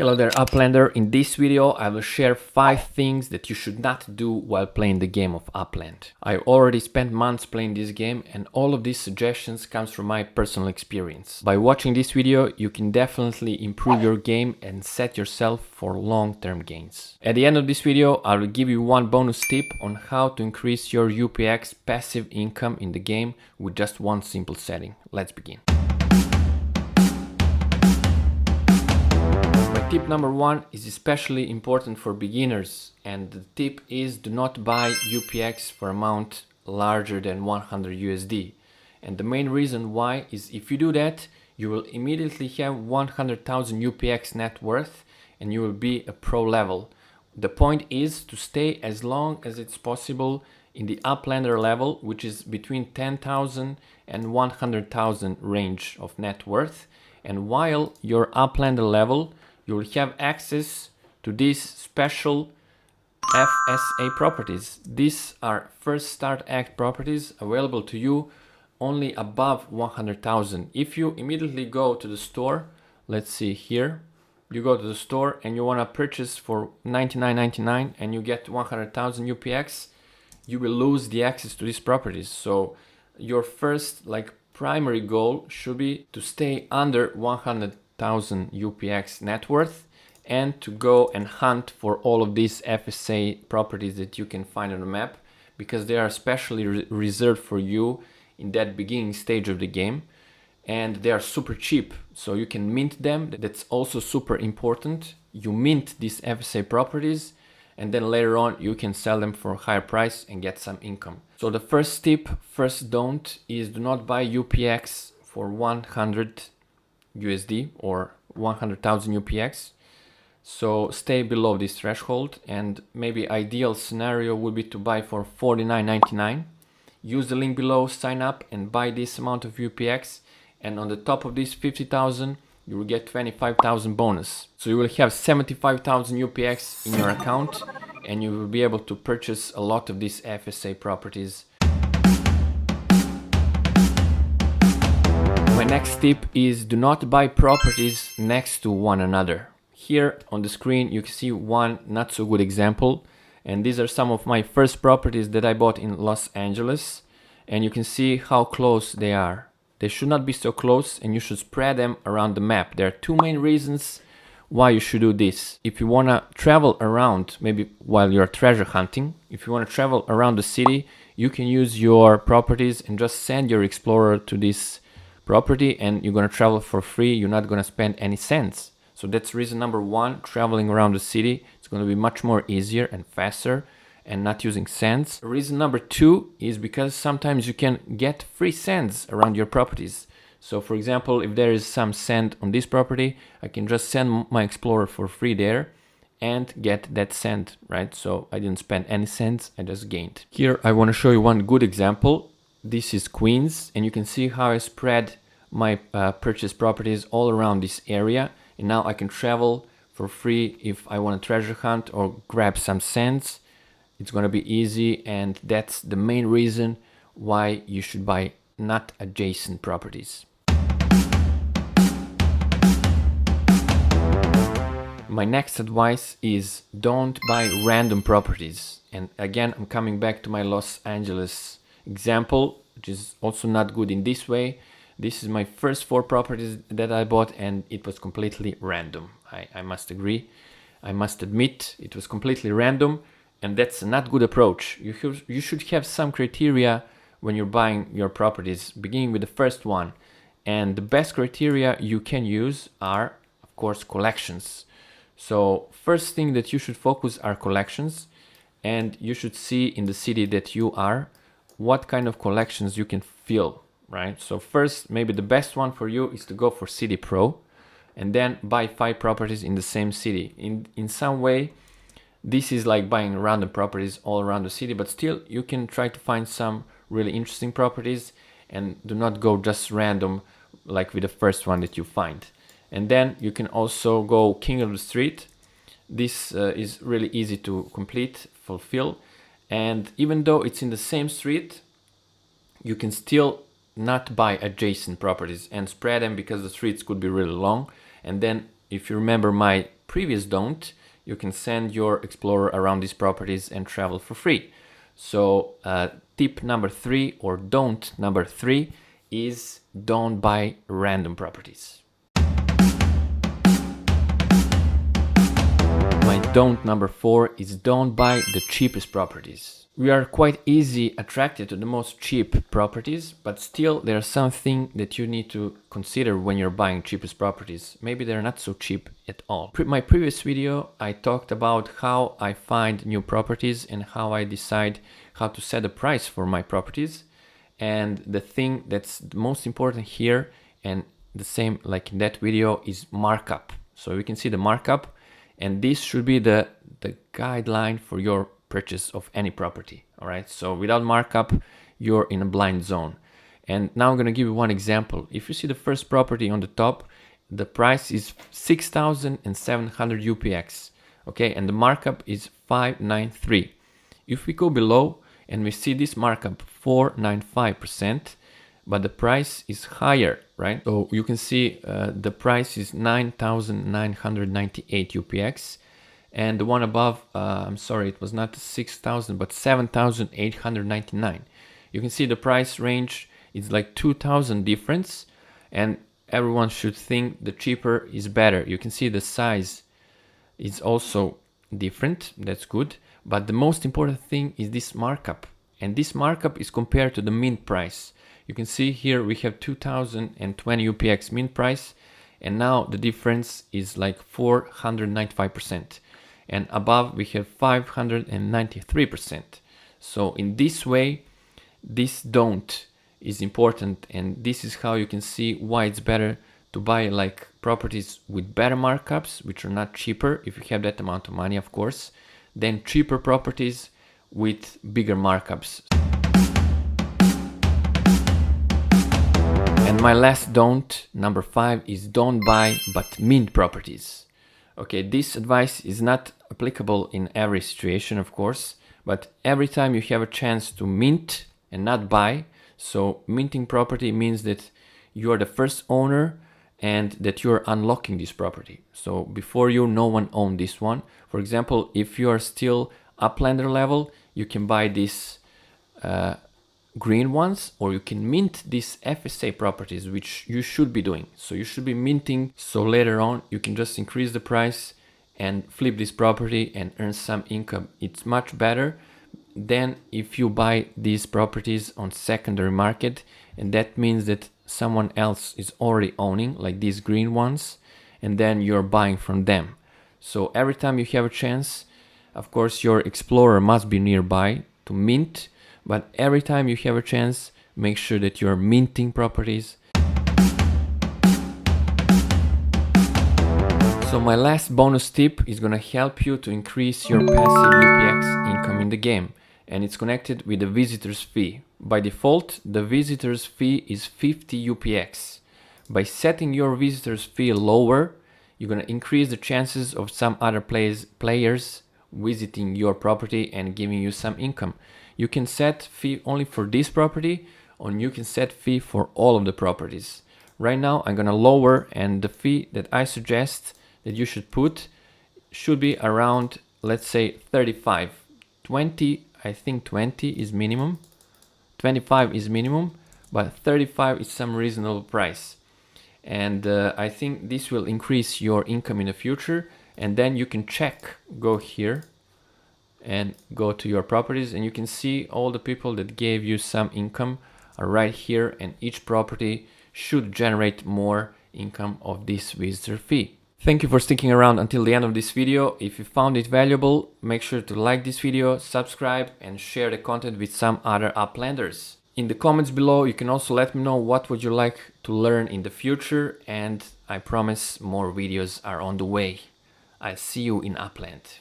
Hello there, Uplander. In this video, I will share 5 things that you should not do while playing the game of Upland. I already spent months playing this game, and all of these suggestions comes from my personal experience. By watching this video, you can definitely improve your game and set yourself for long-term gains. At the end of this video, I will give you one bonus tip on how to increase your UPX passive income in the game with just one simple setting. Let's begin. Tip number 1 is especially important for beginners, and the tip is do not buy UPX for amount larger than 100 USD. And the main reason why is if you do that, you will immediately have 100,000 UPX net worth and you will be a pro level. The point is to stay as long as it's possible in the Uplander level, which is between 10,000 and 100,000 range of net worth. And while your Uplander level, you will have access to these special FSA properties. These are first start act properties available to you only above 100,000. If you immediately go to the store, let's see here, you go to the store and you want to purchase for $99.99 and you get 100,000 UPX, you will lose the access to these properties. So your first primary goal should be to stay under 100,000 UPX net worth and to go and hunt for all of these FSA properties that you can find on the map, because they are specially reserved for you in that beginning stage of the game, and they are super cheap, so you can mint them. That's also super important. You mint these FSA properties and then later on you can sell them for a higher price and get some income. So the first tip, first don't, is do not buy UPX for 100 USD or 100,000 UPX. So stay below this threshold, and maybe ideal scenario would be to buy for $49.99. Use the link below, sign up and buy this amount of UPX, and on the top of this 50,000 you will get 25,000 bonus. So you will have 75,000 UPX in your account and you will be able to purchase a lot of these FSA properties. My next tip is do not buy properties next to one another. Here on the screen you can see one not so good example, and these are some of my first properties that I bought in Los Angeles, and you can see how close they are. They should not be so close and you should spread them around the map. There are two main reasons why you should do this. If you want to travel around, maybe while you're treasure hunting, if you want to travel around the city, you can use your properties and just send your explorer to this property and you're going to travel for free. You're not going to spend any cents. So that's reason number 1, traveling around the city. It's going to be much more easier and faster and not using cents. Reason number 2 is because sometimes you can get free cents around your properties. So for example, if there is some sand on this property, I can just send my explorer for free there and get that sand, right? So I didn't spend any cents, I just gained. Here I want to show you one good example. This is Queens, and you can see how I spread my purchase properties all around this area, and now I can travel for free if I want to treasure hunt or grab some sands. It's going to be easy, and that's the main reason why you should buy not adjacent properties. My next advice is don't buy random properties. And again, I'm coming back to my Los Angeles example, which is also not good in this way. This is my first 4 properties that I bought and it was completely random. I must agree. I must admit it was completely random, and that's a not good approach. You should have some criteria when you're buying your properties, beginning with the first one. And the best criteria you can use are, of course, collections. So first thing that you should focus are collections, and you should see in the city that you are what kind of collections you can fill, right? So first, maybe the best one for you is to go for City Pro and then buy 5 properties in the same city. In some way, this is like buying random properties all around the city, but still you can try to find some really interesting properties and do not go just random like with the first one that you find. And then you can also go King of the Street. This is really easy to complete, fulfill. And even though it's in the same street, you can still not buy adjacent properties and spread them because the streets could be really long. And then if you remember my previous don't, you can send your explorer around these properties and travel for free. So tip number 3 or don't number 3 is don't buy random properties. My don't number 4 is don't buy the cheapest properties. We are quite easy attracted to the most cheap properties, but still there's something that you need to consider when you're buying cheapest properties. Maybe they're not so cheap at all. My previous video, I talked about how I find new properties and how I decide how to set a price for my properties. And the thing that's the most important here, and the same like in that video, is markup. So you can see the markup, and this should be the guideline for your purchase of any property. All right, so without markup, you're in a blind zone. And now I'm going to give you one example. If you see the first property on the top, the price is 6,700 UPX. Okay, and the markup is 593. If we go below and we see this markup 495%, but the price is higher, right? So you can see the price is 9,998 UPX, and the one above, I'm sorry, it was not 6,000 but 7,899. You can see the price range is like 2,000 difference, and everyone should think the cheaper is better. You can see the size is also different, that's good, but the most important thing is this markup, and this markup is compared to the mint price. You can see here we have 2020 UPX mint price, and now the difference is like 495%, and above we have 593%. So in this way, this don't is important, and this is how you can see why it's better to buy like properties with better markups, which are not cheaper if you have that amount of money, of course, than cheaper properties with bigger markups. And my last don't, number 5, is don't buy but mint properties. Okay, this advice is not applicable in every situation, of course, but every time you have a chance to mint and not buy, so minting property means that you are the first owner and that you're unlocking this property. So before you, no one owned this one. For example, if you are still Uplander level, you can buy these green ones, or you can mint these FSA properties, which you should be doing. So you should be minting, so later on you can just increase the price and flip this property and earn some income. It's much better than if you buy these properties on secondary market, and that means that someone else is already owning, like these green ones, and then you're buying from them. So every time you have a chance, of course your explorer must be nearby to mint, but every time you have a chance, make sure that you're minting properties. So my last bonus tip is gonna help you to increase your passive UPX income in the game, and it's connected with the visitor's fee. By default, the visitor's fee is 50 UPX. By setting your visitor's fee lower, you're gonna increase the chances of some other players visiting your property and giving you some income. You can set fee only for this property, or you can set fee for all of the properties. Right now I'm gonna lower, and the fee that I suggest that you should put should be around, let's say 35. 20, I think 20 is minimum. 25 is minimum, but 35 is some reasonable price. And I think this will increase your income in the future. And then you can check, go here and go to your properties, and you can see all the people that gave you some income are right here, and each property should generate more income of this visitor fee. Thank you for sticking around until the end of this video. If you found it valuable, make sure to like this video, subscribe, and share the content with some other Uplanders. In the comments below, you can also let me know what would you like to learn in the future, and I promise more videos are on the way. I'll see you in Upland.